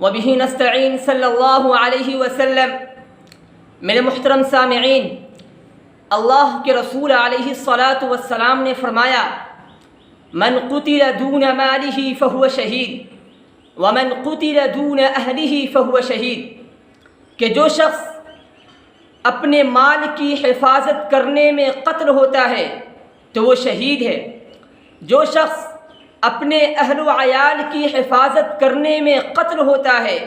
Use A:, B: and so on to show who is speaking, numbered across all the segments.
A: وبہ نستعین صلی اللہ علیہ وسلم۔ میرے محترم سامعین، اللہ کے رسول علیہ الصلاۃ والسلام نے فرمایا من قتل دون مالہ فہو شہید ومن قتل دون اہلہ فہو شہید، کہ جو شخص اپنے مال کی حفاظت کرنے میں قتل ہوتا ہے تو وہ شہید ہے، جو شخص اپنے اہل و عیال کی حفاظت کرنے میں قتل ہوتا ہے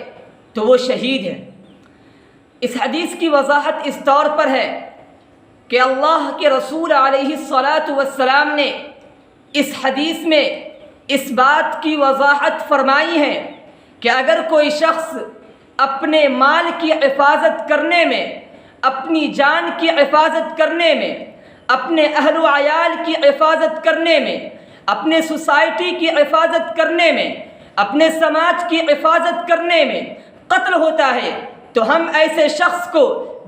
A: تو وہ شہید ہے۔ اس حدیث کی وضاحت اس طور پر ہے کہ اللہ کے رسول علیہ الصلاۃ والسلام نے اس حدیث میں اس بات کی وضاحت فرمائی ہے کہ اگر کوئی شخص اپنے مال کی حفاظت کرنے میں، اپنی جان کی حفاظت کرنے میں، اپنے اہل و عیال کی حفاظت کرنے میں، اپنے سوسائٹی کی حفاظت کرنے میں، اپنے سماج کی حفاظت کرنے میں قتل ہوتا ہے تو ہم ایسے شخص کو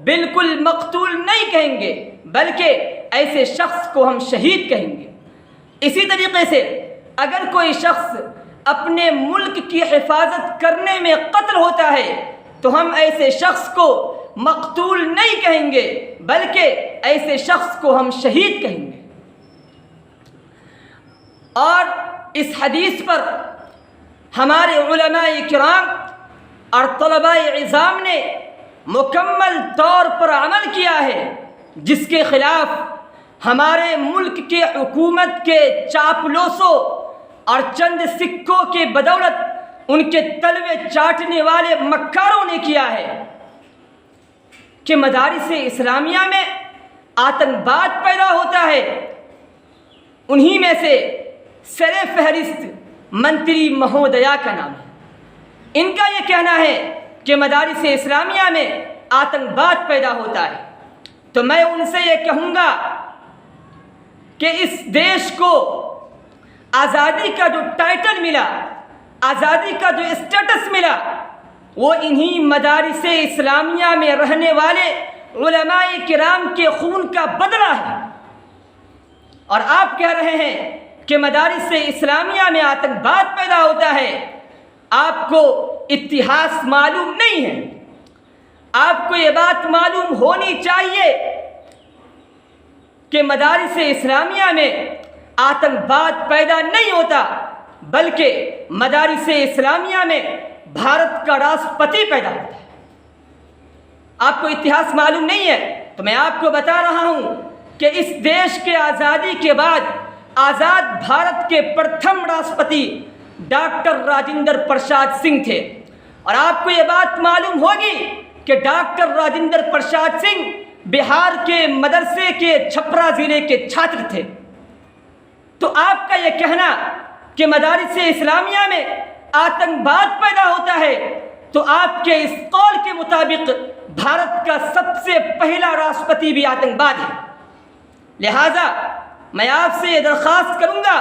A: بالکل مقتول نہیں کہیں گے، بلکہ ایسے شخص کو ہم شہید کہیں گے۔ اسی طریقے سے اگر کوئی شخص اپنے ملک کی حفاظت کرنے میں قتل ہوتا ہے تو ہم ایسے شخص کو مقتول نہیں کہیں گے، بلکہ ایسے شخص کو ہم شہید کہیں گے۔ اور اس حدیث پر ہمارے علماء کرام اور طلباء عظام نے مکمل طور پر عمل کیا ہے، جس کے خلاف ہمارے ملک کے حکومت کے چاپلوسوں اور چند سکوں کے بدولت ان کے تلوے چاٹنے والے مکاروں نے کیا ہے کہ مدارس اسلامیہ میں آتنکواد پیدا ہوتا ہے۔ انہی میں سے سر فہرست منتری مہودیا کا نام ہے۔ ان کا یہ کہنا ہے کہ مدارس اسلامیہ میں آتنکواد پیدا ہوتا ہے، تو میں ان سے یہ کہوں گا کہ اس دیش کو آزادی کا جو ٹائٹل ملا، آزادی کا جو اسٹیٹس ملا، وہ انہی مدارس اسلامیہ میں رہنے والے علماء کرام کے خون کا بدلہ ہے۔ اور آپ کہہ رہے ہیں کہ مدارس اسلامیہ میں آتنکواد پیدا ہوتا ہے، آپ کو اتہاس معلوم نہیں ہے۔ آپ کو یہ بات معلوم ہونی چاہیے کہ مدارس اسلامیہ میں آتنکواد پیدا نہیں ہوتا، بلکہ مدارس اسلامیہ میں بھارت کا راشٹرپتی پیدا ہوتا ہے۔ آپ کو اتہاس معلوم نہیں ہے تو میں آپ کو بتا رہا ہوں کہ اس دیش کے آزادی کے بعد آزاد بھارت کے پرتھم راشٹرپتی ڈاکٹر راجندر پرساد سنگھ تھے، اور آپ کو یہ بات معلوم ہوگی کہ ڈاکٹر راجندر پرساد سنگھ بہار کے مدرسے کے چھپرا ضلع کے چھاتر تھے۔ تو آپ کا یہ کہنا کہ مدارس اسلامیہ میں آتنکواد پیدا ہوتا ہے، تو آپ کے اس قول کے مطابق بھارت کا سب سے پہلا راشٹرپتی بھی آتنکواد ہے۔ لہٰذا میں آپ سے یہ درخواست کروں گا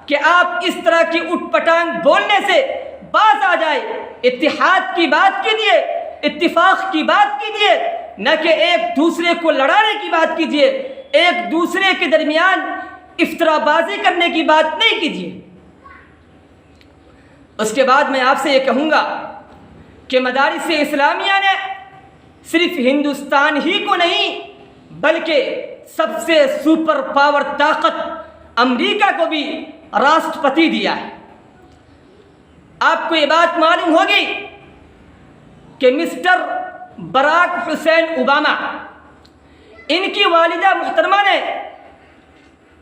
A: کہ آپ اس طرح کی اٹھ پٹانگ بولنے سے باز آ جائے، اتحاد کی بات کیجیے، اتفاق کی بات کیجیے، نہ کہ ایک دوسرے کو لڑانے کی بات کیجیے، ایک دوسرے کے درمیان افطرا بازی کرنے کی بات نہیں کیجیے۔ اس کے بعد میں آپ سے یہ کہوں گا کہ مدارس اسلامیہ نے صرف ہندوستان ہی کو نہیں بلکہ سب سے سپر پاور طاقت امریکہ کو بھی راشٹرپتی دیا ہے۔ آپ کو یہ بات معلوم ہوگی کہ مسٹر براک حسین اوباما، ان کی والدہ محترمہ نے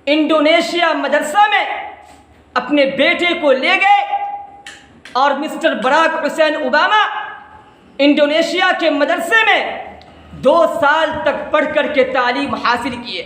A: انڈونیشیا مدرسہ میں اپنے بیٹے کو لے گئے، اور مسٹر براک حسین اوباما انڈونیشیا کے مدرسے میں 2 سال تک پڑھ کر کے تعلیم حاصل کیے۔